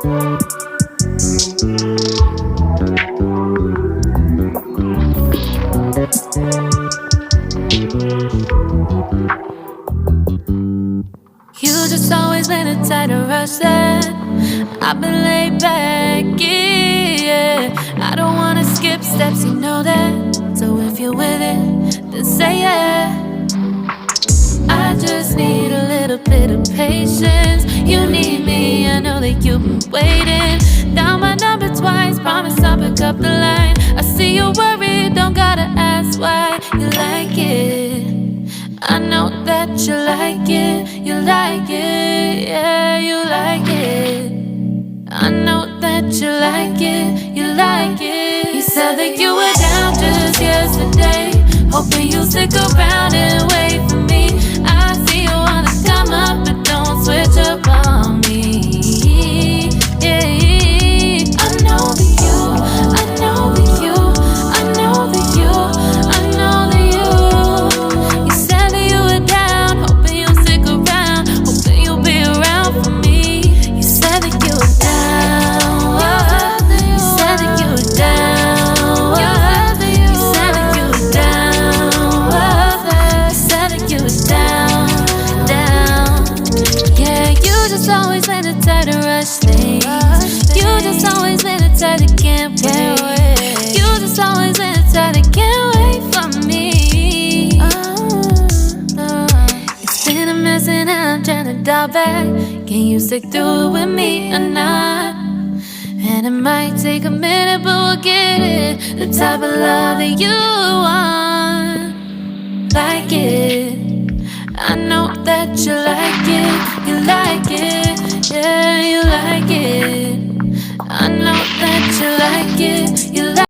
You just always been a tight to rush that. I've been laid back, yeah. I don't wanna skip steps, you know that. So if you're with it, then say yeah. I just need a little bit of patience. You need me, I know that you've been waiting. Down my number twice, promise I'll pick up the line. I see you worried, don't gotta ask why. You like it, I know that you like it. You like it, yeah, you like it. I know that you like it, you like it. You said that you were down just yesterday, hoping you'll stick around and wait for me. I see you wanna come up, but don't switch up on me. Yeah. I know that you, I know that you, I know that you, I know that you. You said that you were down, hoping you'll stick around, hoping you'll be around for me. You said that you were down, you said that you were down, you said that you were down, you said that you were down, down. Yeah, you just always been the type to rush things. You just always been the type that can't wait. You just always been the type that can't wait for me. It's been a mess and I'm trying to dial back. Can you stick through it with me or not? And it might take a minute, but we'll get it. The type of love that you want, like it. I know that you like it, yeah.